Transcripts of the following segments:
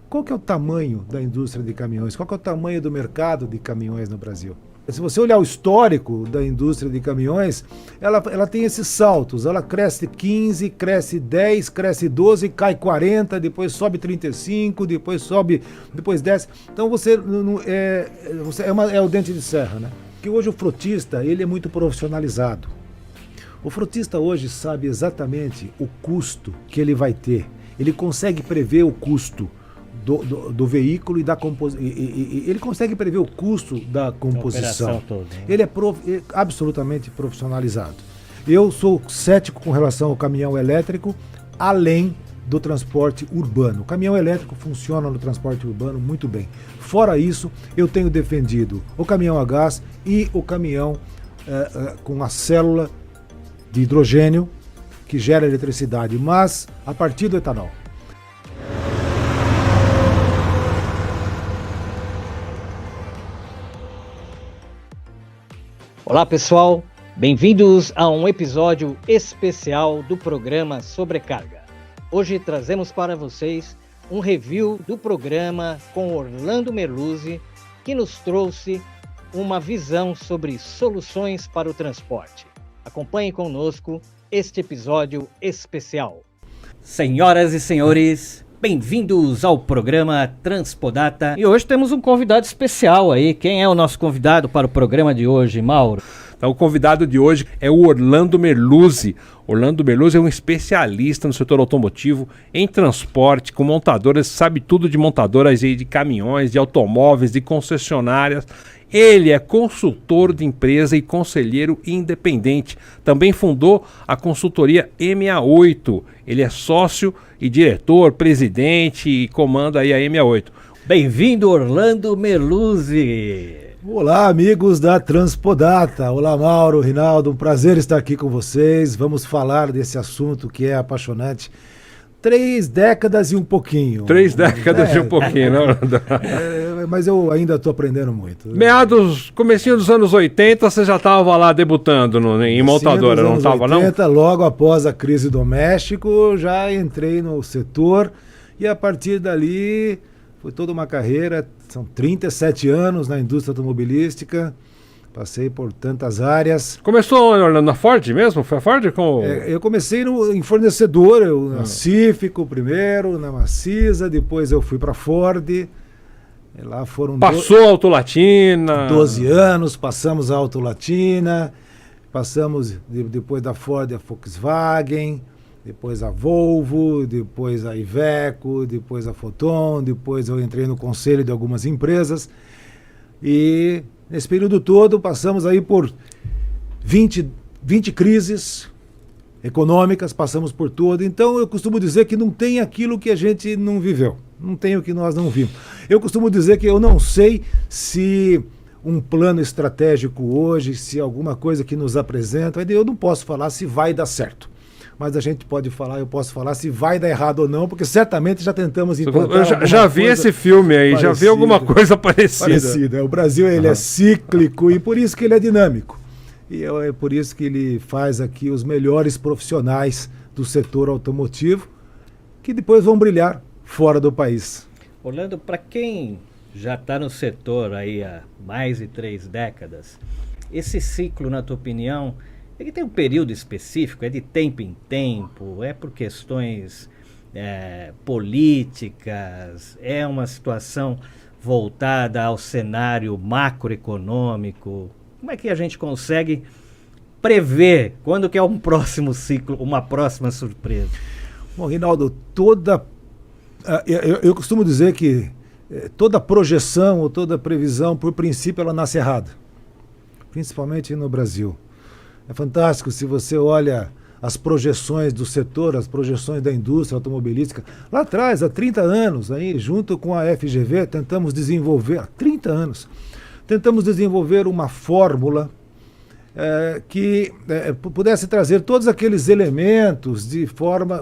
Qual que é o tamanho da indústria de caminhões? Qual que é o tamanho do mercado de caminhões no Brasil? Se você olhar o histórico da indústria de caminhões, ela tem esses saltos. Ela cresce 15, cresce 10, cresce 12, cai 40, depois sobe 35, depois sobe, depois desce. Então é o dente de serra, né? Que hoje o frotista, ele é muito profissionalizado. O frotista hoje sabe exatamente o custo que ele vai ter. Ele consegue prever o custo do veículo e da composição. Ele consegue prever o custo da composição. Toda, né? Ele é absolutamente profissionalizado. Eu sou cético com relação ao caminhão elétrico, além do transporte urbano. O caminhão elétrico funciona no transporte urbano muito bem. Fora isso, eu tenho defendido o caminhão a gás e o caminhão com a célula de hidrogênio que gera eletricidade, mas a partir do etanol. Olá pessoal, bem-vindos a um episódio especial do programa Sobrecarga. Hoje trazemos para vocês um review do programa com Orlando Merluzzi, que nos trouxe uma visão sobre soluções para o transporte. Acompanhe conosco este episódio especial. Senhoras e senhores, bem-vindos ao programa Transpodata. E hoje temos um convidado especial aí. Quem é o nosso convidado para o programa de hoje, Mauro? Então, o convidado de hoje é o Orlando Merluzzi. Orlando Merluzzi é um especialista no setor automotivo, em transporte, com montadoras, sabe tudo de montadoras de caminhões, de automóveis, de concessionárias. Ele é consultor de empresa e conselheiro independente. Também fundou a consultoria M68. Ele é sócio e diretor, presidente e comanda aí a M68. Bem-vindo, Orlando Merluzzi. Olá, amigos da Transpodata. Olá, Mauro, Rinaldo, um prazer estar aqui com vocês. Vamos falar desse assunto que é apaixonante. 3 décadas e um pouquinho. 3 décadas e um pouquinho, né, Orlando? Mas eu ainda estou aprendendo muito. Comecinho dos anos 80, você já estava lá debutando em montadora, não estava não? Logo após a crise doméstica, já entrei no setor e a partir dali foi toda uma carreira. São 37 anos na indústria automobilística, passei por tantas áreas. Começou, Orlando, na Ford mesmo? Foi a Ford? Eu comecei em fornecedor, na Cífico primeiro, na Macisa, depois eu fui para a Ford. Lá foram Passou a Auto Latina. 12 anos, passamos a Auto Latina, passamos depois da Ford a Volkswagen, depois a Volvo, depois a Iveco, depois a Foton, depois eu entrei no conselho de algumas empresas. E nesse período todo passamos aí por 20 crises econômicas, passamos por tudo. Então eu costumo dizer que não tem aquilo que a gente não viveu, não tem o que nós não vimos. Eu costumo dizer que eu não sei se um plano estratégico hoje, se alguma coisa que nos apresenta, eu não posso falar se vai dar certo. Mas a gente pode falar, eu posso falar se vai dar errado ou não, porque certamente já tentamos implantar. Eu já vi esse filme aí, parecida, já vi alguma coisa parecida. O Brasil ele é cíclico e por isso que ele é dinâmico. E é por isso que ele faz aqui os melhores profissionais do setor automotivo, que depois vão brilhar fora do país. Orlando, para quem já está no setor aí há mais de 3 décadas, esse ciclo, na tua opinião, ele tem um período específico, é de tempo em tempo, é por questões políticas, é uma situação voltada ao cenário macroeconômico? Como é que a gente consegue prever quando que é um próximo ciclo, uma próxima surpresa? Bom, Rinaldo, eu costumo dizer que toda projeção ou toda previsão, por princípio, ela nasce errada, principalmente no Brasil. É fantástico se você olha as projeções do setor, as projeções da indústria automobilística. Lá atrás, há 30 anos, aí, junto com a FGV, tentamos desenvolver, há 30 anos, tentamos desenvolver uma fórmula que pudesse trazer todos aqueles elementos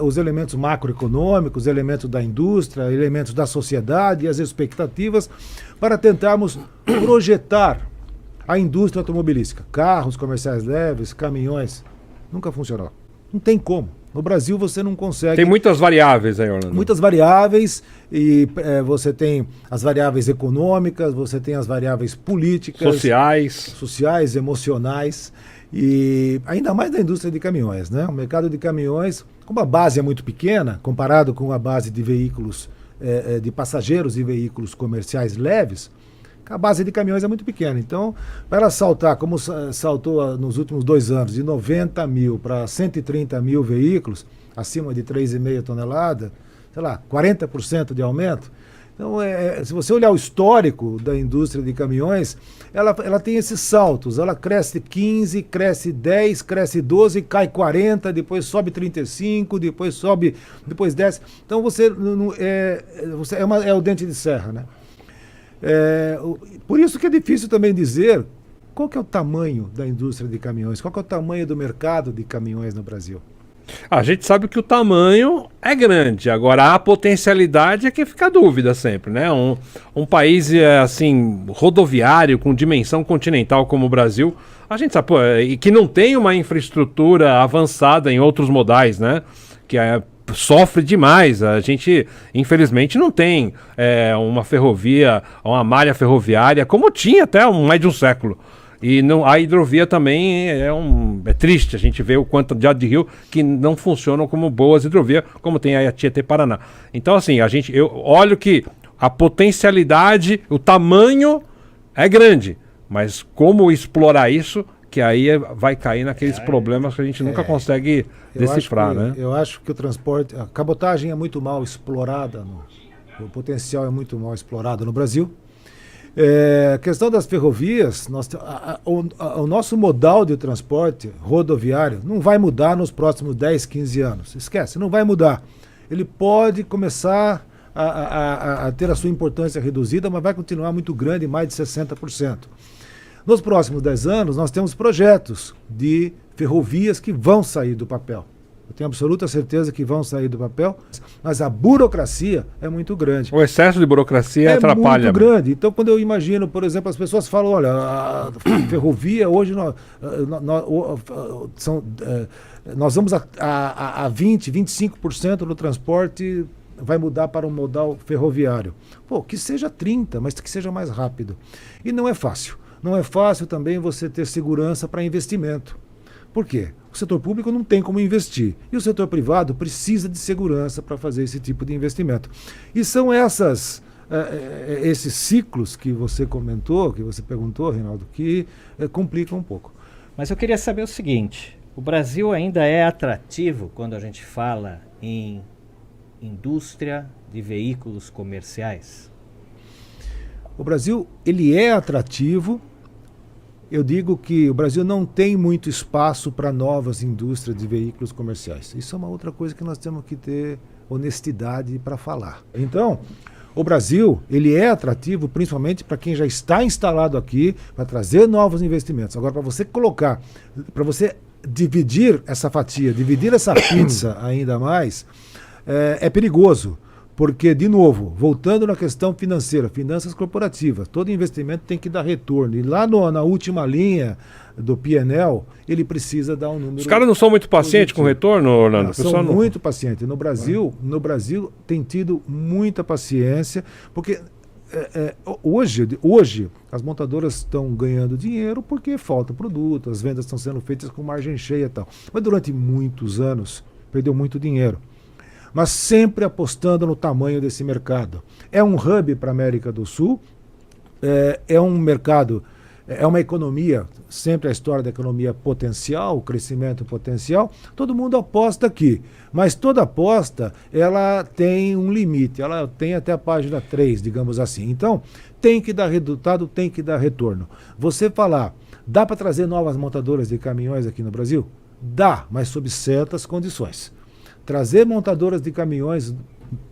os elementos macroeconômicos, os elementos da indústria, elementos da sociedade e as expectativas para tentarmos projetar a indústria automobilística, carros comerciais leves, caminhões. Nunca funcionou. Não tem como. No Brasil você não consegue... Tem muitas variáveis aí, Orlando. Muitas variáveis, e você tem as variáveis econômicas, você tem as variáveis políticas, sociais, emocionais, e ainda mais da indústria de caminhões, né? O mercado de caminhões, como a base é muito pequena, comparado com a base de veículos, de passageiros e veículos comerciais leves, a base de caminhões é muito pequena. Então, para ela saltar, como saltou nos últimos 2 anos, de 90 mil para 130 mil veículos, acima de 3,5 toneladas, sei lá, 40% de aumento. Então, se você olhar o histórico da indústria de caminhões, ela tem esses saltos. Ela cresce 15, cresce 10, cresce 12, cai 40, depois sobe 35, depois sobe, depois desce. Então, é o dente de serra, né? Por isso que é difícil também dizer qual que é o tamanho da indústria de caminhões, qual que é o tamanho do mercado de caminhões no Brasil. A gente sabe que o tamanho é grande, agora a potencialidade é que fica a dúvida sempre, né? Um país assim, rodoviário, com dimensão continental como o Brasil, a gente sabe, e que não tem uma infraestrutura avançada em outros modais, né? Que sofre demais. A gente, infelizmente, não tem uma ferrovia, uma malha ferroviária, como tinha até mais de um século. E a hidrovia também é triste. A gente vê o quanto de rio que não funcionam como boas hidrovias, como tem aí a Tietê-Paraná. Então, assim, eu olho que a potencialidade, o tamanho é grande, mas como explorar isso, que aí vai cair naqueles problemas que a gente nunca consegue decifrar, né? Eu acho que o transporte, a cabotagem é muito mal explorada, o potencial é muito mal explorado no Brasil. A questão das ferrovias, o nosso modal de transporte rodoviário não vai mudar nos próximos 10, 15 anos. Esquece, não vai mudar. Ele pode começar a ter a sua importância reduzida, mas vai continuar muito grande, mais de 60%. Nos próximos 10 anos, nós temos projetos de ferrovias que vão sair do papel. Eu tenho absoluta certeza que vão sair do papel, mas a burocracia é muito grande. O excesso de burocracia atrapalha. É muito grande. Então, quando eu imagino, por exemplo, as pessoas falam, olha, a ferrovia hoje nós vamos a 20, 25% do transporte vai mudar para um modal ferroviário. Pô, que seja 30%, mas que seja mais rápido. E não é fácil. Não é fácil também você ter segurança para investimento. Por quê? O setor público não tem como investir. E o setor privado precisa de segurança para fazer esse tipo de investimento. E são esses ciclos que você comentou, que você perguntou, Reinaldo, que complicam um pouco. Mas eu queria saber o seguinte: o Brasil ainda é atrativo quando a gente fala em indústria de veículos comerciais? O Brasil, ele é atrativo. Eu digo que o Brasil não tem muito espaço para novas indústrias de veículos comerciais. Isso é uma outra coisa que nós temos que ter honestidade para falar. Então, o Brasil, ele é atrativo principalmente para quem já está instalado aqui, para trazer novos investimentos. Agora, para você colocar, para você dividir essa fatia, dividir essa pizza ainda mais, é perigoso. Porque, de novo, voltando na questão financeira, finanças corporativas, todo investimento tem que dar retorno. E lá na última linha do P&L, ele precisa dar um número... Os caras não são muito pacientes com o retorno, Orlando? São muito pacientes. No Brasil tem tido muita paciência, porque hoje as montadoras estão ganhando dinheiro porque falta produto, as vendas estão sendo feitas com margem cheia e tal. Mas durante muitos anos perdeu muito dinheiro. Mas sempre apostando no tamanho desse mercado. É um hub para a América do Sul, é um mercado, é uma economia, sempre a história da economia potencial, o crescimento potencial, todo mundo aposta aqui. Mas toda aposta, ela tem um limite, ela tem até a página 3, digamos assim. Então, tem que dar resultado, tem que dar retorno. Você falar, dá para trazer novas montadoras de caminhões aqui no Brasil? Dá, mas sob certas condições. Trazer montadoras de caminhões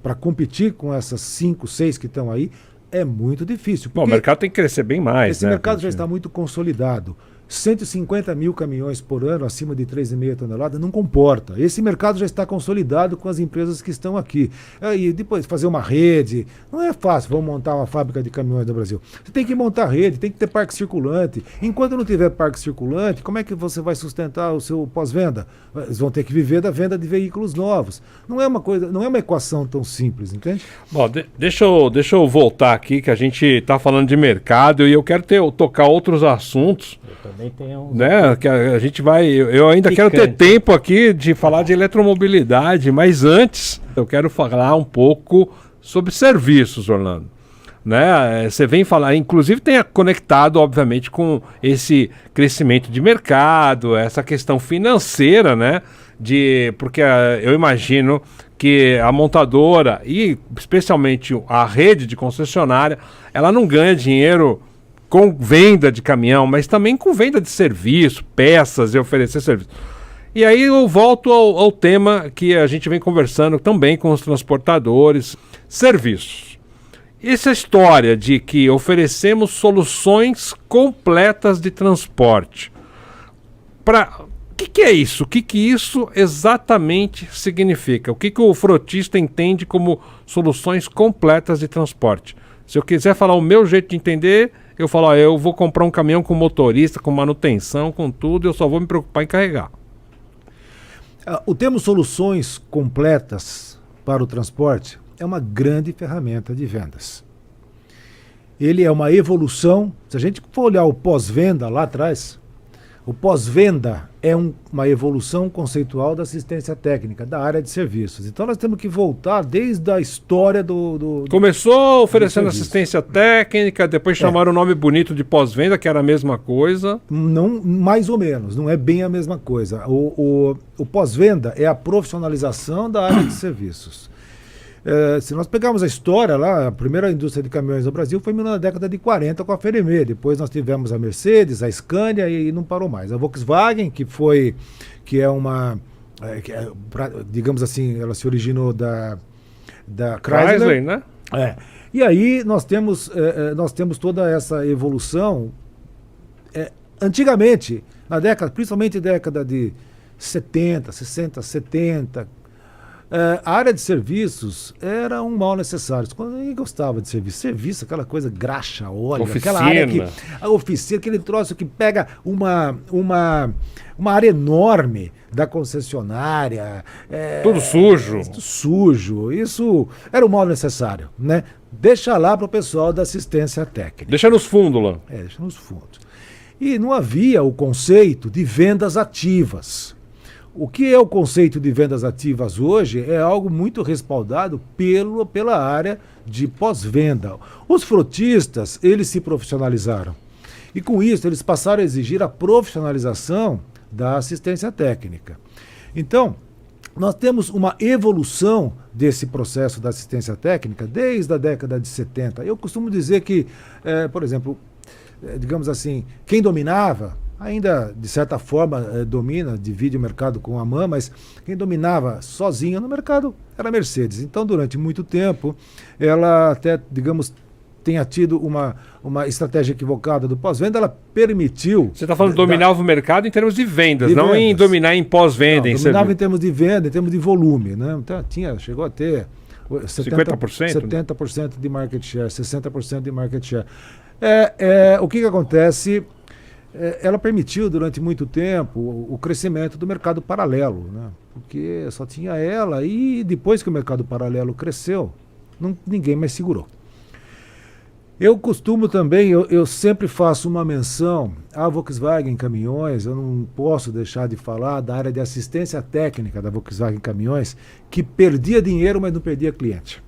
para competir com essas 5, 6 que estão aí é muito difícil. Bom, o mercado tem que crescer bem mais. Esse mercado já está muito consolidado. 150 mil caminhões por ano, acima de 3,5 toneladas, não comporta. Esse mercado já está consolidado com as empresas que estão aqui. E depois fazer uma rede, não é fácil, vamos montar uma fábrica de caminhões no Brasil. Você tem que montar rede, tem que ter parque circulante. Enquanto não tiver parque circulante, como é que você vai sustentar o seu pós-venda? Eles vão ter que viver da venda de veículos novos. Não é uma equação tão simples, entende? Bom, deixa eu voltar aqui, que a gente está falando de mercado e eu quero tocar outros assuntos. Eu também tenho né? Que a gente vai. Eu ainda Picante. quero ter tempo aqui de falar de eletromobilidade, mas antes eu quero falar um pouco sobre serviços, Orlando. Né? Você vem falar, inclusive tem conectado, obviamente, com esse crescimento de mercado, essa questão financeira, né? Porque eu imagino que a montadora e especialmente a rede de concessionária, ela não ganha dinheiro com venda de caminhão, mas também com venda de serviço, peças e oferecer serviço. E aí eu volto ao tema que a gente vem conversando também com os transportadores, serviços. Essa história de que oferecemos soluções completas de transporte. O que é isso? O que isso exatamente significa? O que o frotista entende como soluções completas de transporte? Se eu quiser falar o meu jeito de entender, eu falo, eu vou comprar um caminhão com motorista, com manutenção, com tudo, eu só vou me preocupar em carregar. O termo soluções completas para o transporte é uma grande ferramenta de vendas. Ele é uma evolução. Se a gente for olhar o pós-venda lá atrás, o pós-venda é uma evolução conceitual da assistência técnica, da área de serviços. Então nós temos que voltar desde a história do Começou oferecendo assistência técnica, depois chamaram o nome bonito de pós-venda, que era a mesma coisa. Não, mais ou menos, não é bem a mesma coisa. O pós-venda é a profissionalização da área de serviços. Se nós pegarmos a história lá, a primeira indústria de caminhões no Brasil foi na década de 40 com a Feremê. Depois nós tivemos a Mercedes, a Scania e não parou mais. A Volkswagen, digamos assim, ela se originou da Chrysler, né? E aí nós temos toda essa evolução. Antigamente, principalmente década de 70, 60, 70, a área de serviços era um mal necessário. Quando ninguém gostava de serviço. Serviço, aquela coisa graxa, óleo, aquela área a oficina, aquele troço que pega uma área enorme da concessionária. Tudo sujo. Tudo sujo. Isso era um mal necessário, né? Deixa lá para o pessoal da assistência técnica. Deixa nos fundos lá. Deixa nos fundos. E não havia o conceito de vendas ativas. O que é o conceito de vendas ativas hoje é algo muito respaldado pela área de pós-venda. Os frotistas, eles se profissionalizaram. E com isso, eles passaram a exigir a profissionalização da assistência técnica. Então, nós temos uma evolução desse processo da assistência técnica desde a década de 70. Eu costumo dizer que, por exemplo, digamos assim, quem dominava, ainda de certa forma divide o mercado com a MAN, mas quem dominava sozinha no mercado era a Mercedes. Então, durante muito tempo, ela até, digamos, tenha tido uma estratégia equivocada do pós-venda, ela permitiu... Você está falando que dominava o mercado em termos de vendas, não em dominar em pós-venda. Dominava em termos de venda, em termos de volume, né? Então, chegou a ter 70% de market share, 60% de market share. O que acontece... ela permitiu durante muito tempo o crescimento do mercado paralelo, né? Porque só tinha ela e depois que o mercado paralelo cresceu, ninguém mais segurou. Eu costumo também, eu sempre faço uma menção à Volkswagen Caminhões, eu não posso deixar de falar da área de assistência técnica da Volkswagen Caminhões, que perdia dinheiro, mas não perdia cliente.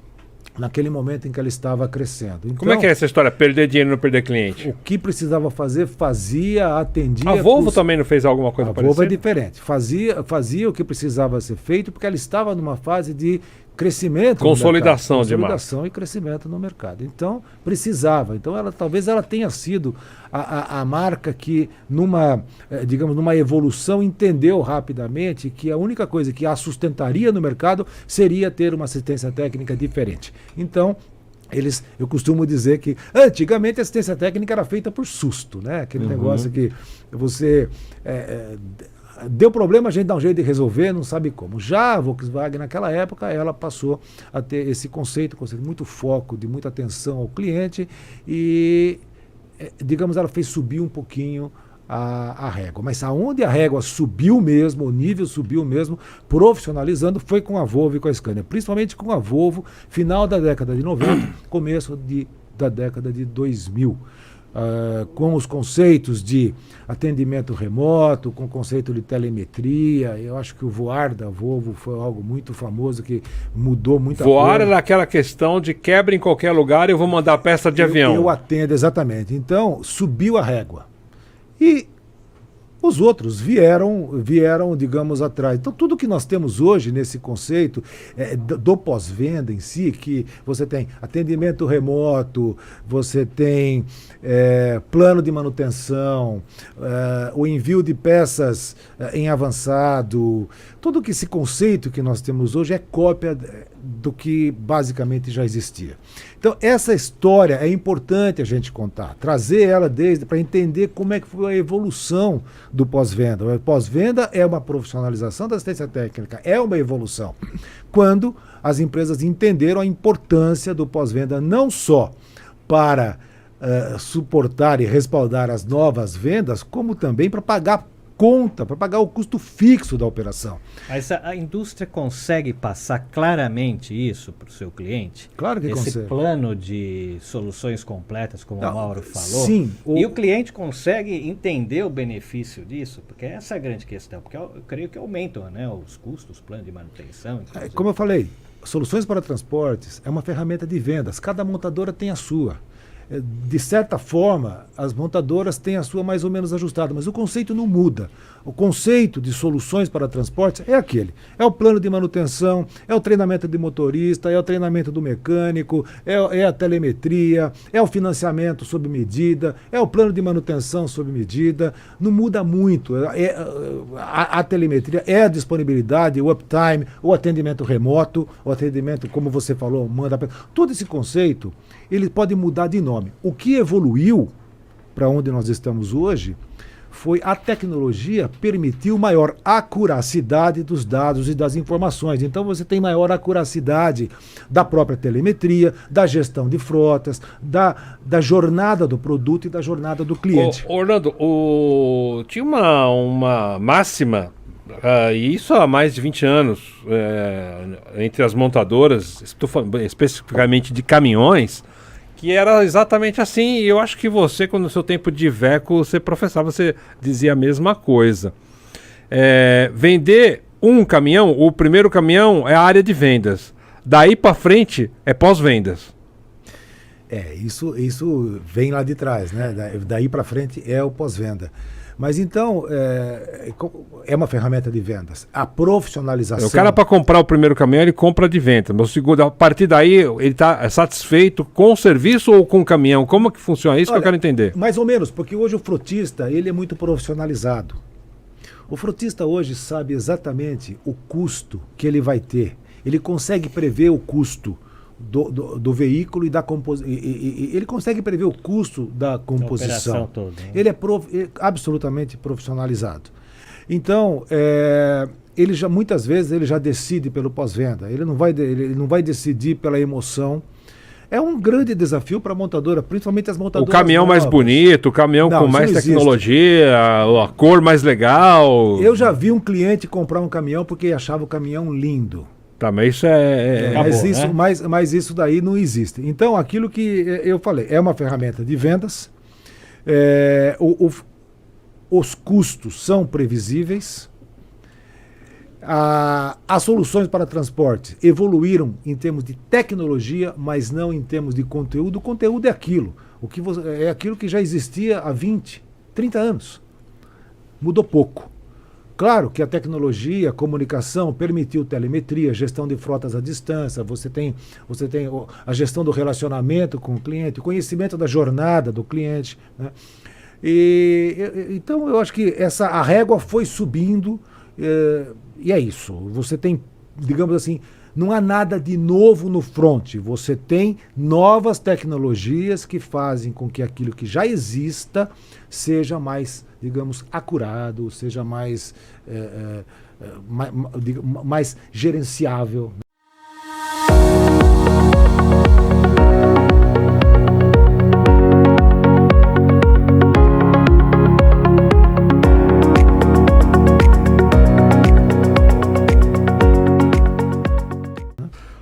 Naquele momento em que ela estava crescendo. Então, como é que é essa história? Perder dinheiro e não perder cliente? O que precisava fazer, fazia, atendia... A Volvo também não fez alguma coisa parecida? A Volvo é diferente. Fazia o que precisava ser feito, porque ela estava numa fase de crescimento. Consolidação de marca. Consolidação e crescimento no mercado. Então, precisava. Então, talvez ela tenha sido a marca que, numa evolução, entendeu rapidamente que a única coisa que a sustentaria no mercado seria ter uma assistência técnica diferente. Então, Eu costumo dizer que antigamente a assistência técnica era feita por susto, né? Aquele negócio que você deu problema, a gente dá um jeito de resolver, não sabe como. Já a Volkswagen naquela época ela passou a ter esse conceito muito foco, de muita atenção ao cliente e, digamos, ela fez subir um pouquinho a régua. Mas aonde a régua subiu mesmo, o nível subiu mesmo, profissionalizando, foi com a Volvo e com a Scania. Principalmente com a Volvo, final da década de 90, começo da década de 2000. Com os conceitos de atendimento remoto, com o conceito de telemetria. Eu acho que o Voar da Volvo foi algo muito famoso que mudou muita coisa. Voar era aquela questão de quebra em qualquer lugar e eu vou mandar peça de avião. Eu atendo, exatamente. Então, subiu a régua. E os outros vieram, digamos, atrás. Então, tudo que nós temos hoje nesse conceito do pós-venda em si, que você tem atendimento remoto, você tem plano de manutenção, o envio de peças em avançado, tudo que esse conceito que nós temos hoje é cópia do que basicamente já existia. Então, essa história é importante a gente contar, trazer ela para entender como é que foi a evolução do pós-venda. O pós-venda é uma profissionalização da assistência técnica, é uma evolução. Quando as empresas entenderam a importância do pós-venda não só para suportar e respaldar as novas vendas, como também para pagar conta, para pagar o custo fixo da operação. Mas a indústria consegue passar claramente isso para o seu cliente? Claro que consegue. Esse plano de soluções completas, como o Mauro falou? Sim. E o cliente consegue entender o benefício disso? Porque essa é a grande questão. Porque eu creio que aumentam, né, os custos, plano de manutenção. Como eu falei, soluções para transportes é uma ferramenta de vendas. Cada montadora tem a sua. De certa forma, as montadoras têm a sua mais ou menos ajustada, mas o conceito não muda. O conceito de soluções para transportes é aquele. É o plano de manutenção, é o treinamento de motorista, é o treinamento do mecânico, é a telemetria, é o financiamento sob medida, é o plano de manutenção sob medida. Não muda muito. A telemetria é a disponibilidade, o uptime, o atendimento remoto, o atendimento, como você falou, todo esse conceito, ele pode mudar de nome. O que evoluiu para onde nós estamos hoje foi a tecnologia permitiu maior acuracidade dos dados e das informações. Então você tem maior acuracidade da própria telemetria, da gestão de frotas, da jornada do produto e da jornada do cliente. Orlando, tinha uma máxima, e isso há mais de 20 anos, entre as montadoras, estou falando especificamente de caminhões, que era exatamente assim, e eu acho que você, quando no seu tempo de Iveco, você professava, você dizia a mesma coisa. Vender um caminhão, o primeiro caminhão é a área de vendas. Daí para frente é pós-vendas. Isso vem lá de trás, né? Daí para frente é o pós-venda. Mas então, é uma ferramenta de vendas. A profissionalização... O cara, para comprar o primeiro caminhão, ele compra de venda. Mas o segundo, a partir daí, ele está satisfeito com o serviço ou com o caminhão? Como que funciona? Isso que eu quero entender. Mais ou menos, porque hoje o frotista ele é muito profissionalizado. O frotista hoje sabe exatamente o custo que ele vai ter. Ele consegue prever o custo do veículo e da composição. Ele consegue prever o custo da composição. Toda, né? Ele é absolutamente profissionalizado. Então, ele já muitas vezes ele já decide pelo pós-venda. Ele não vai decidir pela emoção. É um grande desafio para a montadora, principalmente as montadoras. O caminhão novas. Mais bonito, o caminhão com mais tecnologia, a cor mais legal. Eu já vi um cliente comprar um caminhão porque achava o caminhão lindo. Tá, mas isso mas isso daí não existe. Então, aquilo que eu falei, é uma ferramenta de vendas, os custos são previsíveis, as soluções para transporte evoluíram em termos de tecnologia, mas não em termos de conteúdo. O conteúdo é aquilo, é aquilo que já existia há 20, 30 anos. Mudou pouco. Claro que a tecnologia, a comunicação permitiu telemetria, gestão de frotas à distância, você tem a gestão do relacionamento com o cliente, o conhecimento da jornada do cliente, né? Então eu acho que a régua foi subindo, e é isso. Você tem, digamos assim, não há nada de novo no front. Você tem novas tecnologias que fazem com que aquilo que já exista seja mais, digamos, acurado, seja mais, mais gerenciável.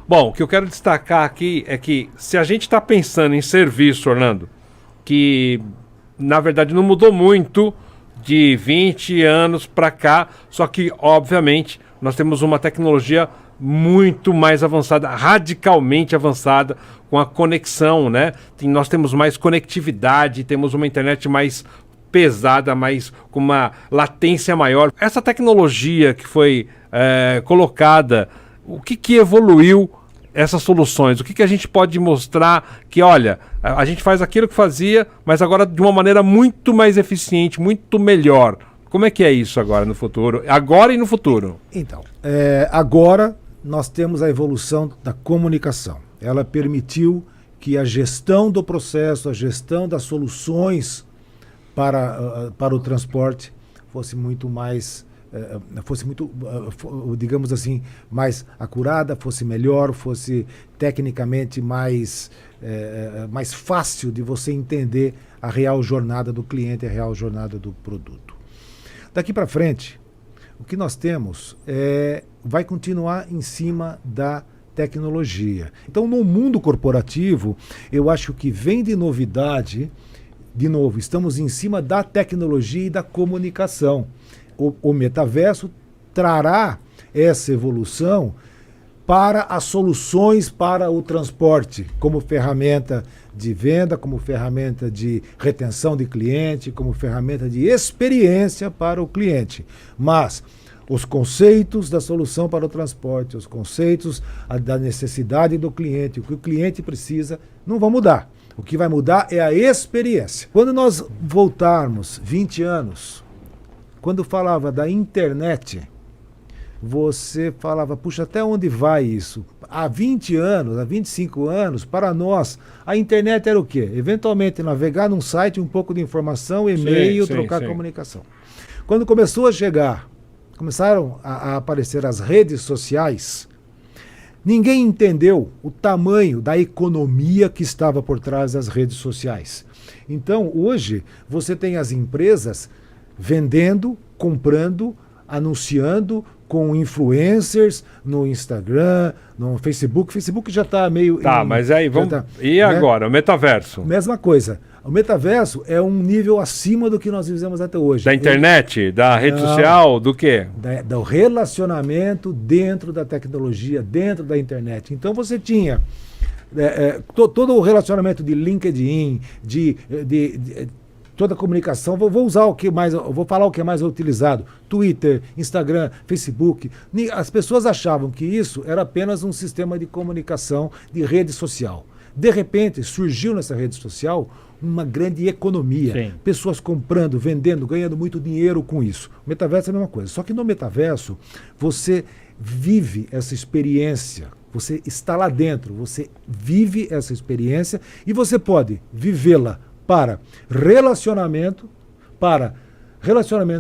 Bom, o que eu quero destacar aqui é que se a gente está pensando em serviço, Orlando, que na verdade não mudou muito de 20 anos para cá, só que obviamente nós temos uma tecnologia muito mais avançada, radicalmente avançada, com a conexão, né? Nós temos mais conectividade, temos uma internet mais pesada, mais com uma latência maior. Essa tecnologia que foi colocada, o que evoluiu essas soluções? O que a gente pode mostrar que, olha, a gente faz aquilo que fazia, mas agora de uma maneira muito mais eficiente, muito melhor. Como é que é isso agora no futuro? Agora e no futuro? Então, agora nós temos a evolução da comunicação. Ela permitiu que a gestão do processo, a gestão das soluções para o transporte fosse muito mais digamos assim, mais acurada, fosse melhor, fosse tecnicamente mais fácil de você entender a real jornada do cliente, a real jornada do produto. Daqui para frente, o que nós temos vai continuar em cima da tecnologia. Então, no mundo corporativo, eu acho que vem de novidade, de novo, estamos em cima da tecnologia e da comunicação. O metaverso trará essa evolução para as soluções para o transporte, como ferramenta de venda, como ferramenta de retenção de cliente, como ferramenta de experiência para o cliente. Mas os conceitos da solução para o transporte, os conceitos da necessidade do cliente, o que o cliente precisa, não vão mudar. O que vai mudar é a experiência. Quando nós voltarmos 20 anos, quando falava da internet, você falava, puxa, até onde vai isso? Há 20 anos, há 25 anos, para nós, a internet era o quê? Eventualmente navegar num site, um pouco de informação, e-mail, trocar comunicação. Quando começaram a aparecer as redes sociais, ninguém entendeu o tamanho da economia que estava por trás das redes sociais. Então, hoje, você tem as empresas vendendo, comprando, anunciando com influencers no Instagram, no Facebook. O Facebook já está meio... mas aí vamos... E agora, o metaverso? Mesma coisa. O metaverso é um nível acima do que nós vivemos até hoje. Da internet? Da rede social? Do quê? Do relacionamento dentro da tecnologia, dentro da internet. Então você tinha todo o relacionamento de LinkedIn, toda a comunicação, vou usar o que mais, vou falar o que é mais utilizado, Twitter, Instagram, Facebook. As pessoas achavam que isso era apenas um sistema de comunicação de rede social. De repente, surgiu nessa rede social uma grande economia. Sim. Pessoas comprando, vendendo, ganhando muito dinheiro com isso. O metaverso é a mesma coisa. Só que no metaverso, você vive essa experiência. Você está lá dentro, você vive essa experiência e você pode vivê-la para relacionamento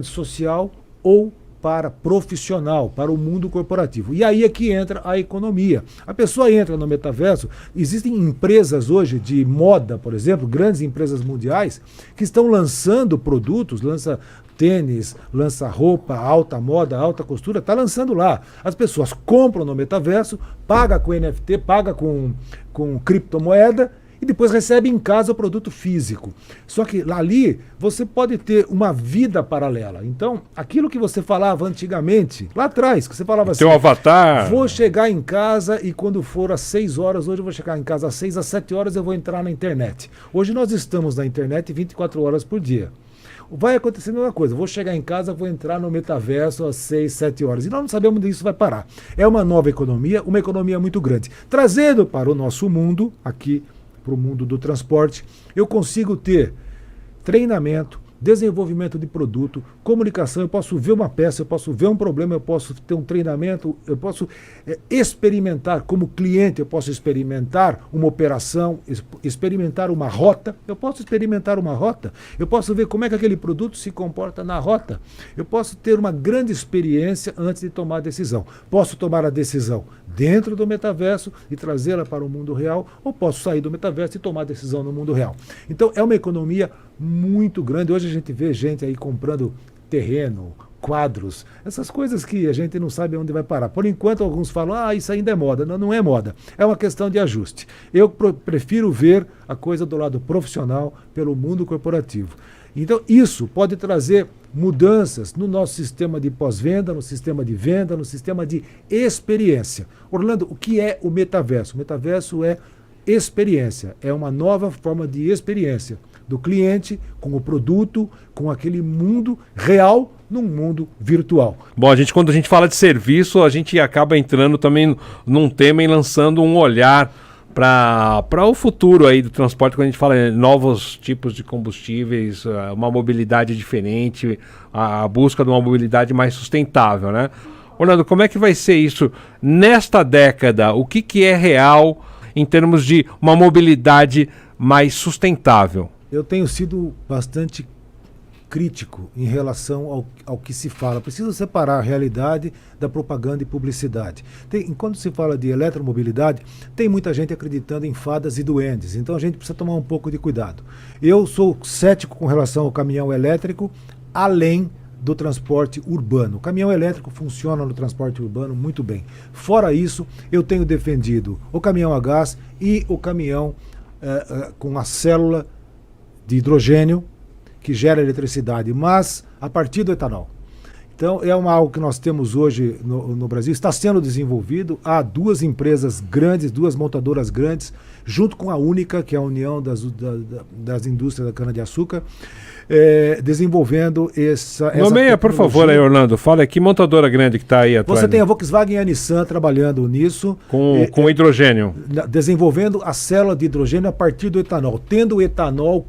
social ou para profissional, para o mundo corporativo. E aí é que entra a economia. A pessoa entra no metaverso, existem empresas hoje de moda, por exemplo, grandes empresas mundiais, que estão lançando produtos, lança tênis, lança roupa, alta moda, alta costura, está lançando lá. As pessoas compram no metaverso, pagam com NFT, pagam com criptomoeda, e depois recebe em casa o produto físico. Só que ali você pode ter uma vida paralela. Então, aquilo que você falava antigamente, lá atrás, que você falava assim... Teu avatar... Vou chegar em casa e quando for às 6 horas, hoje eu vou chegar em casa às 6, às 7 horas eu vou entrar na internet. Hoje nós estamos na internet 24 horas por dia. Vai acontecer a mesma coisa. Vou chegar em casa, vou entrar no metaverso às 6, 7 horas. E nós não sabemos onde isso vai parar. É uma nova economia, uma economia muito grande. Trazendo para o nosso mundo, aqui, para o mundo do transporte, eu consigo ter treinamento, desenvolvimento de produto, comunicação. Eu posso ver uma peça, eu posso ver um problema, eu posso ter um treinamento, eu posso experimentar como cliente, eu posso experimentar uma operação, experimentar uma rota. Eu posso experimentar uma rota, eu posso ver como é que aquele produto se comporta na rota. Eu posso ter uma grande experiência antes de tomar a decisão. Posso tomar a decisão dentro do metaverso e trazê-la para o mundo real, ou posso sair do metaverso e tomar a decisão no mundo real. Então é uma economia muito grande. Hoje a gente vê gente aí comprando terreno, quadros, essas coisas que a gente não sabe onde vai parar. Por enquanto alguns falam, isso ainda é moda. Não, não é moda. É uma questão de ajuste. Eu prefiro ver a coisa do lado profissional pelo mundo corporativo. Então isso pode trazer mudanças no nosso sistema de pós-venda, no sistema de venda, no sistema de experiência. Orlando, o que é o metaverso? O metaverso é experiência, é uma nova forma de experiência do cliente com o produto, com aquele mundo real num mundo virtual. Bom, quando a gente fala de serviço, a gente acaba entrando também num tema e lançando um olhar para o futuro aí do transporte, quando a gente fala em novos tipos de combustíveis, uma mobilidade diferente, a busca de uma mobilidade mais sustentável, né? Orlando, como é que vai ser isso nesta década? O que é real em termos de uma mobilidade mais sustentável? Eu tenho sido bastante crítico em relação ao que se fala. Precisa separar a realidade da propaganda e publicidade. Quando se fala de eletromobilidade, tem muita gente acreditando em fadas e duendes, então a gente precisa tomar um pouco de cuidado. Eu sou cético com relação ao caminhão elétrico, além do transporte urbano. O caminhão elétrico funciona no transporte urbano muito bem. Fora isso, eu tenho defendido o caminhão a gás e o caminhão com a célula de hidrogênio, que gera eletricidade, mas a partir do etanol. Então, é algo que nós temos hoje no Brasil, está sendo desenvolvido. Há duas empresas grandes, duas montadoras grandes, junto com a Única, que é a União das Indústrias da Cana-de-Açúcar, desenvolvendo essa Nomeia, por favor, aí, Orlando. Fala aqui, montadora grande que está aí atrás. Você tem a Volkswagen e a Nissan trabalhando nisso. Com hidrogênio. Desenvolvendo a célula de hidrogênio a partir do etanol, tendo o etanol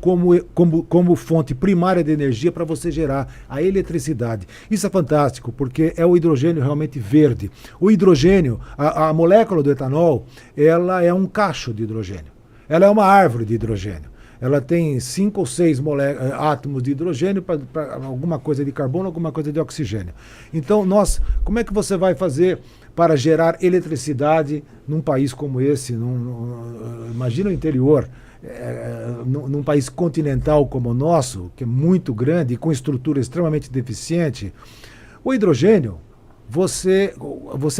como fonte primária de energia para você gerar a eletricidade. Isso é fantástico, porque é o hidrogênio realmente verde. O hidrogênio, a molécula do etanol, ela é um cacho de hidrogênio. Ela é uma árvore de hidrogênio. Ela tem 5 ou 6 átomos de hidrogênio para alguma coisa de carbono, alguma coisa de oxigênio. Então, como é que você vai fazer para gerar eletricidade num país como esse? Imagina o interior, num país continental como o nosso, que é muito grande e com estrutura extremamente deficiente. O hidrogênio, você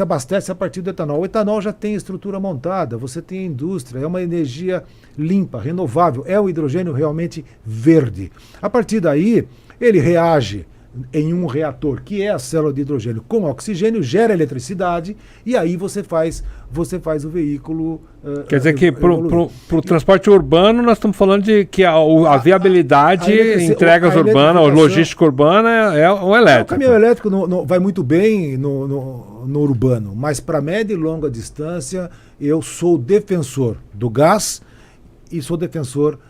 abastece a partir do etanol. O etanol já tem estrutura montada, você tem indústria, é uma energia limpa, renovável, é o hidrogênio realmente verde. A partir daí, ele reage em um reator, que é a célula de hidrogênio, com oxigênio, gera eletricidade, e aí você faz o veículo. Quer dizer que para o transporte urbano nós estamos falando de que a viabilidade, entregas urbanas, a logística urbana é o elétrico. O caminhão elétrico vai muito bem no urbano, mas para média e longa distância eu sou defensor do gás e sou defensor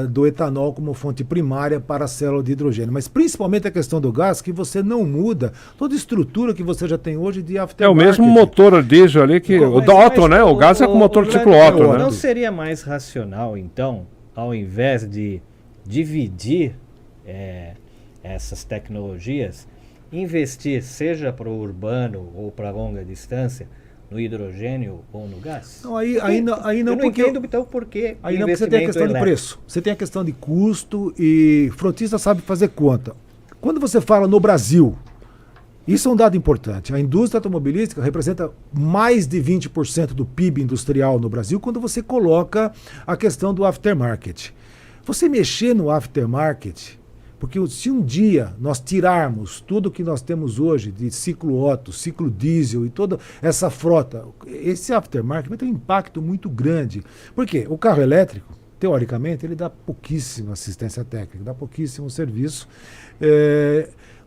do etanol como fonte primária para a célula de hidrogênio. Mas principalmente a questão do gás, que você não muda toda a estrutura que você já tem hoje de aftermarket. É o mesmo motor a diesel ali que o Otto, né? O gás é com motor de ciclo Otto, né? Não seria mais racional, então, ao invés de dividir essas tecnologias, investir, seja para o urbano ou para longa distância, no hidrogênio ou no gás? Não, aí não, eu não entendo então por que aí não, porque você tem a questão de preço, você tem a questão de custo, e frotista sabe fazer conta. Quando você fala no Brasil, isso é um dado importante, a indústria automobilística representa mais de 20% do PIB industrial no Brasil quando você coloca a questão do aftermarket. Você mexer no aftermarket, porque se um dia nós tirarmos tudo que nós temos hoje de ciclo Otto, ciclo diesel e toda essa frota, esse aftermarket vai ter um impacto muito grande. Por quê? O carro elétrico, teoricamente, ele dá pouquíssima assistência técnica, dá pouquíssimo serviço,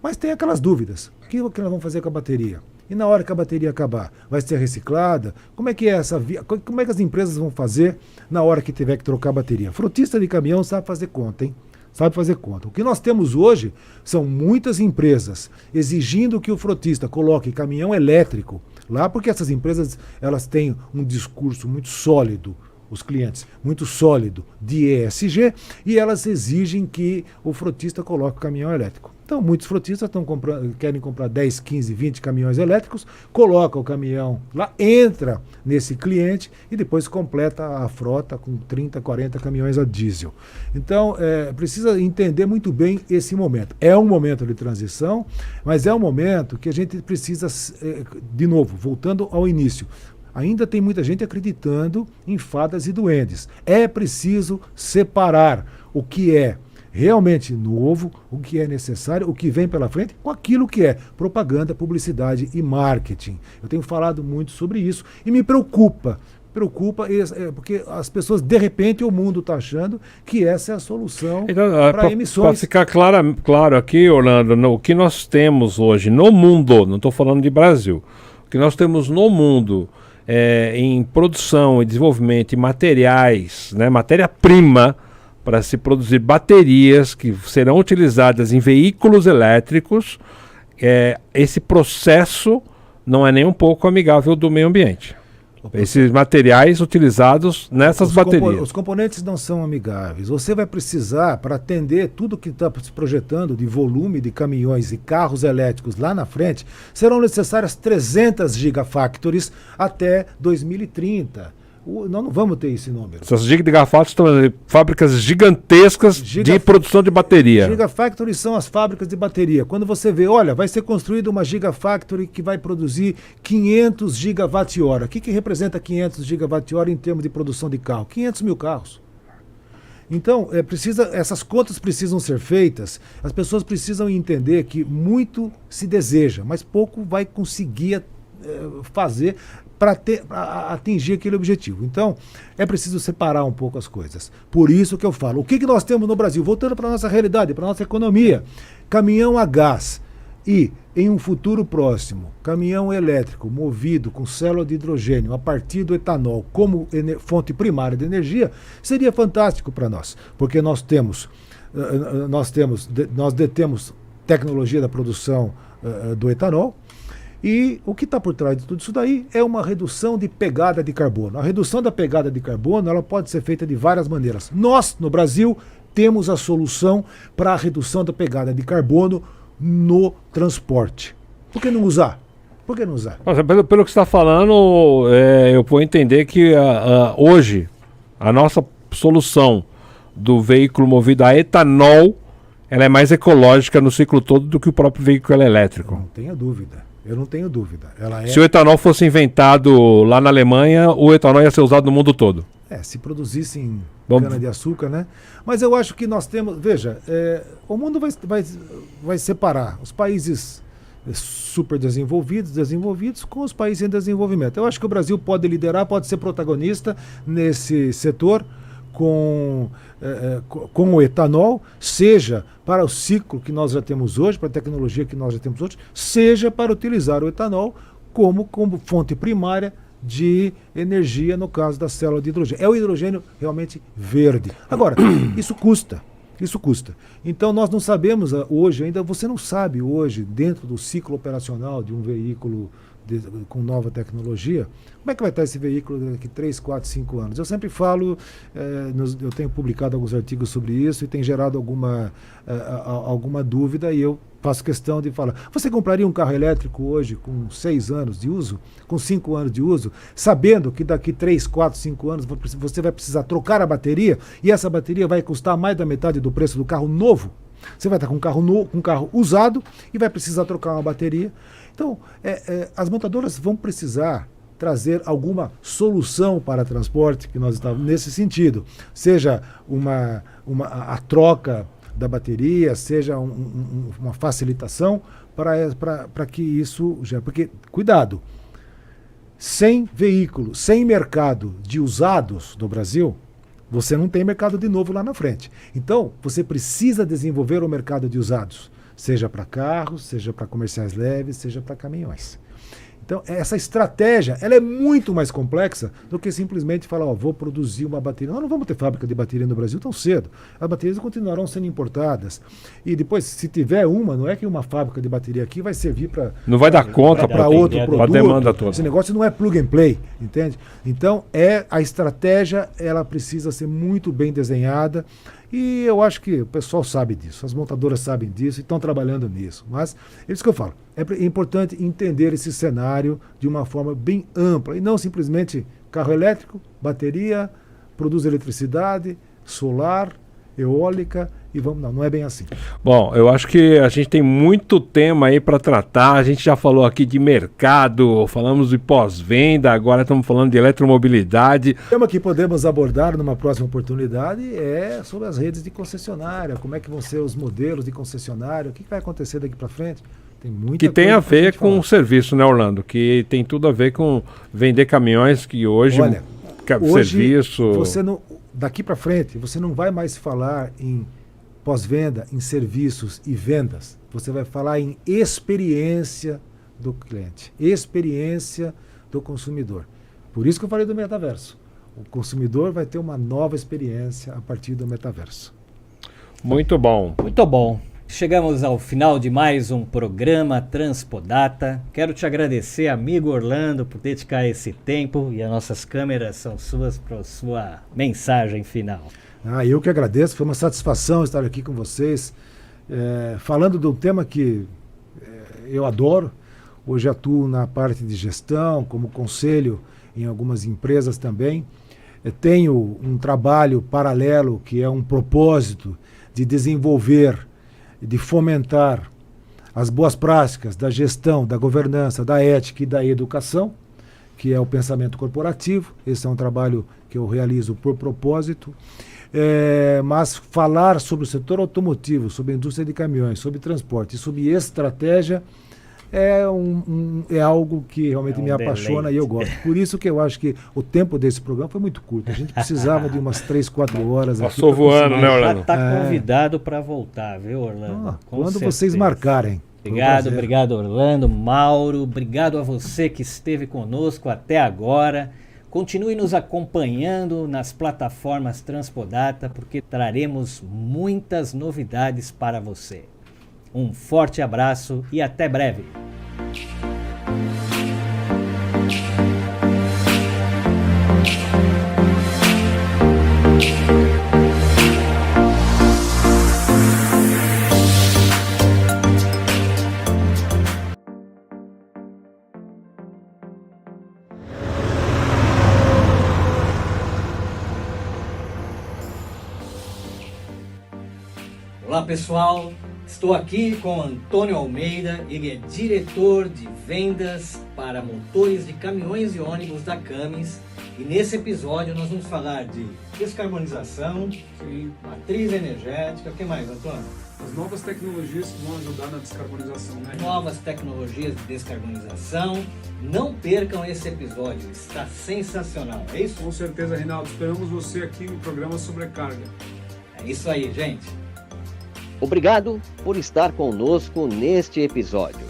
mas tem aquelas dúvidas. O que nós vamos fazer com a bateria? E na hora que a bateria acabar, vai ser reciclada? Como é que as empresas vão fazer na hora que tiver que trocar a bateria? Frotista de caminhão sabe fazer conta, hein? sabe fazer conta. O que nós temos hoje são muitas empresas exigindo que o frotista coloque caminhão elétrico lá, porque essas empresas elas têm um discurso muito sólido, os clientes, muito sólido de ESG, e elas exigem que o frotista coloque o caminhão elétrico. Então, muitos frotistas querem comprar 10, 15, 20 caminhões elétricos, coloca o caminhão lá, entra nesse cliente e depois completa a frota com 30, 40 caminhões a diesel. Então, precisa entender muito bem esse momento. É um momento de transição, mas é um momento que a gente precisa, de novo, voltando ao início, ainda tem muita gente acreditando em fadas e duendes. É preciso separar o que é realmente novo, o que é necessário, o que vem pela frente, com aquilo que é propaganda, publicidade e marketing. Eu tenho falado muito sobre isso e me preocupa porque as pessoas, de repente, o mundo está achando que essa é a solução para emissões. Para ficar claro aqui, Orlando, o que nós temos hoje no mundo, não estou falando de Brasil, o que nós temos no mundo em produção e desenvolvimento de materiais, né, matéria-prima, para se produzir baterias que serão utilizadas em veículos elétricos, esse processo não é nem um pouco amigável do meio ambiente. Esses materiais utilizados nessas baterias. Os componentes não são amigáveis. Você vai precisar, para atender tudo que está se projetando de volume de caminhões e carros elétricos lá na frente, serão necessárias 300 gigafactories até 2030. Nós não vamos ter esse número. Essas gigafactories estão fábricas gigantescas de produção de bateria. Gigafactories são as fábricas de bateria. Quando você vê, olha, vai ser construída uma gigafactory que vai produzir 500 gigawatt-hora. O que representa 500 gigawatt-hora em termos de produção de carro? 500 mil carros. Então, essas contas precisam ser feitas, as pessoas precisam entender que muito se deseja, mas pouco vai conseguir fazer para atingir aquele objetivo. Então, é preciso separar um pouco as coisas. Por isso que eu falo, o que nós temos no Brasil? Voltando para a nossa realidade, para a nossa economia. Caminhão a gás e, em um futuro próximo, caminhão elétrico movido com célula de hidrogênio a partir do etanol como fonte primária de energia, seria fantástico para nós, porque nós detemos tecnologia da produção do etanol. E o que está por trás de tudo isso daí é uma redução de pegada de carbono. A redução da pegada de carbono ela pode ser feita de várias maneiras. Nós, no Brasil, temos a solução para a redução da pegada de carbono no transporte. Por que não usar? Por que não usar? Nossa, pelo que você está falando, eu vou entender que hoje a nossa solução do veículo movido a etanol ela é mais ecológica no ciclo todo do que o próprio veículo elétrico. Não tenha dúvida. Eu não tenho dúvida. Se o etanol fosse inventado lá na Alemanha, o etanol ia ser usado no mundo todo. Se produzissem cana-de-açúcar, né? Mas eu acho que nós temos... Veja, o mundo vai separar os países super desenvolvidos com os países em desenvolvimento. Eu acho que o Brasil pode liderar, pode ser protagonista nesse setor com o etanol, seja para o ciclo que nós já temos hoje, para a tecnologia que nós já temos hoje, seja para utilizar o etanol como fonte primária de energia, no caso da célula de hidrogênio. É o hidrogênio realmente verde. Agora, isso custa. Então nós não sabemos hoje ainda, você não sabe hoje, dentro do ciclo operacional de um veículo com nova tecnologia, como é que vai estar esse veículo daqui 3, 4, 5 anos? Eu sempre falo, eu tenho publicado alguns artigos sobre isso e tem gerado alguma dúvida e eu faço questão de falar. Você compraria um carro elétrico hoje com 6 anos de uso, com 5 anos de uso, sabendo que daqui 3, 4, 5 anos você vai precisar trocar a bateria e essa bateria vai custar mais da metade do preço do carro novo? Você vai estar com um carro usado e vai precisar trocar uma bateria. Então, as montadoras vão precisar trazer alguma solução para transporte, que nós estamos nesse sentido. Seja a troca da bateria, seja uma facilitação para que isso... Porque, cuidado, sem veículo, sem mercado de usados no Brasil, você não tem mercado de novo lá na frente. Então, você precisa desenvolver o mercado de usados, seja para carros, seja para comerciais leves, seja para caminhões. Então, essa estratégia, ela é muito mais complexa do que simplesmente falar, vou produzir uma bateria. Nós não vamos ter fábrica de bateria no Brasil tão cedo. As baterias continuarão sendo importadas. E depois, se tiver uma, não é que uma fábrica de bateria aqui vai servir para... Não vai dar conta para outro produto. A demanda toda. Esse negócio não é plug and play, entende? Então, a estratégia, ela precisa ser muito bem desenhada. E eu acho que o pessoal sabe disso, as montadoras sabem disso e estão trabalhando nisso. Mas é isso que eu falo, é importante entender esse cenário de uma forma bem ampla e não simplesmente carro elétrico, bateria, produz eletricidade, solar, eólica e vamos, não é bem assim. Bom, eu acho que a gente tem muito tema aí para tratar. A gente já falou aqui de mercado, falamos de pós-venda, agora estamos falando de eletromobilidade. O tema que podemos abordar numa próxima oportunidade é sobre as redes de concessionária, como é que vão ser os modelos de concessionária, o que vai acontecer daqui para frente. Tem muita que tem a ver com falar. O serviço, né, Orlando? Que tem tudo a ver com vender caminhões que hoje... Olha, hoje serviço... você não, daqui para frente, você não vai mais falar em pós-venda, em serviços e vendas. Você vai falar em experiência do cliente, experiência do consumidor. Por isso que eu falei do metaverso. O consumidor vai ter uma nova experiência a partir do metaverso. Muito bom. Muito bom. Chegamos ao final de mais um programa Transpodata. Quero te agradecer, amigo Orlando, por dedicar esse tempo e as nossas câmeras são suas para sua mensagem final. Eu que agradeço, foi uma satisfação estar aqui com vocês, falando de um tema que eu adoro. Hoje atuo na parte de gestão, como conselho em algumas empresas também. Tenho um trabalho paralelo que é um propósito de desenvolver, de fomentar as boas práticas da gestão, da governança, da ética e da educação, que é o pensamento corporativo. Esse é um trabalho que eu realizo por propósito. Mas falar sobre o setor automotivo, sobre a indústria de caminhões, sobre transporte e sobre estratégia é algo que realmente me apaixona e eu gosto. Por isso que eu acho que o tempo desse programa foi muito curto. A gente precisava de umas 3, 4 horas. Passou voando, né, Orlando? Já está convidado para voltar, viu, Orlando? Quando certeza. Vocês marcarem. Obrigado, Orlando, Mauro. Obrigado a você que esteve conosco até agora. Continue nos acompanhando nas plataformas Transpodata, porque traremos muitas novidades para você. Um forte abraço e até breve. Olá pessoal, estou aqui com Antônio Almeida, ele é diretor de vendas para motores de caminhões e ônibus da Camis e nesse episódio nós vamos falar de descarbonização, matriz energética, o que mais, Antônio? As novas tecnologias que vão ajudar na descarbonização, né? Novas tecnologias de descarbonização, não percam esse episódio, está sensacional, é isso? Com certeza, Reinaldo, esperamos você aqui no programa Sobrecarga. É isso aí, gente. Obrigado por estar conosco neste episódio.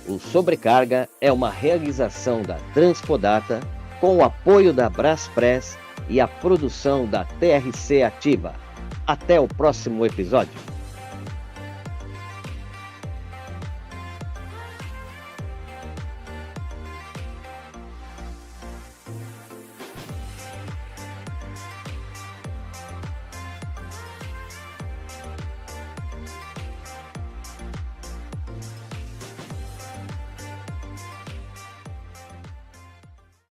O Sobrecarga é uma realização da Transpodata com o apoio da Braspress e a produção da TRC Ativa. Até o próximo episódio.